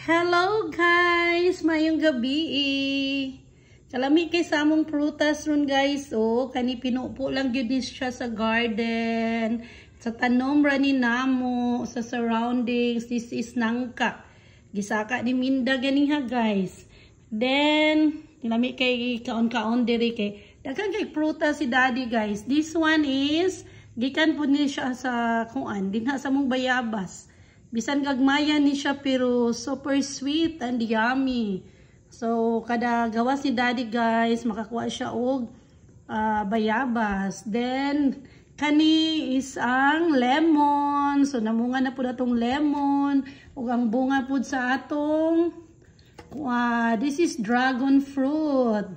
Hello guys! Mayong gabi Kalami kay sa among prutas ron guys. Kani pinupo lang yun siya sa garden. Sa tanom ra ni namo, sa surroundings. This is nangka. Gisaka ni Minda ganiha guys. Then, kalami kay kaon-kaon diri kay. Daghang kay prutas si daddy guys. This one is, gikan po ni siya sa kuan. Dinha sa mong bayabas. Bisan gagmaya ni siya pero super sweet and yummy. So kada gawas ni daddy guys makakuha siya og bayabas. Then kani is ang lemon. So namunga na pud atong lemon ug ang bunga pud sa atong this is dragon fruit.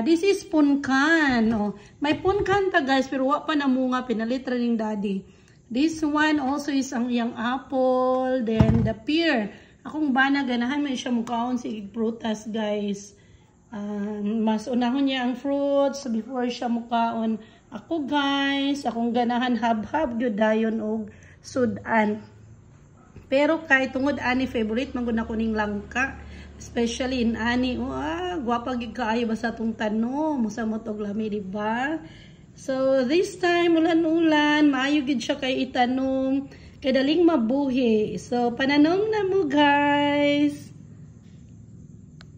This is punkan. May punkan ta guys pero wa pa namunga, pinalit ra ning daddy. This one also is ang iyang apple. Then the pear. Akong bana ganahan man siya mukaon si prutas guys. Mas unahon niya ang fruits before siya mukaon. Ako guys, akong ganahan hab-hab gyud dayon og sudan. Pero kay tungod ani favorite man gud nako ning langka. Especially in ani. Gwapa gyud kaayo basta tong tanom. Musa mo tog lami, di ba? So, this time, ulan-ulan, maayo gid siya kay itanom, kay daling mabuhi. So, pananom na mo, guys!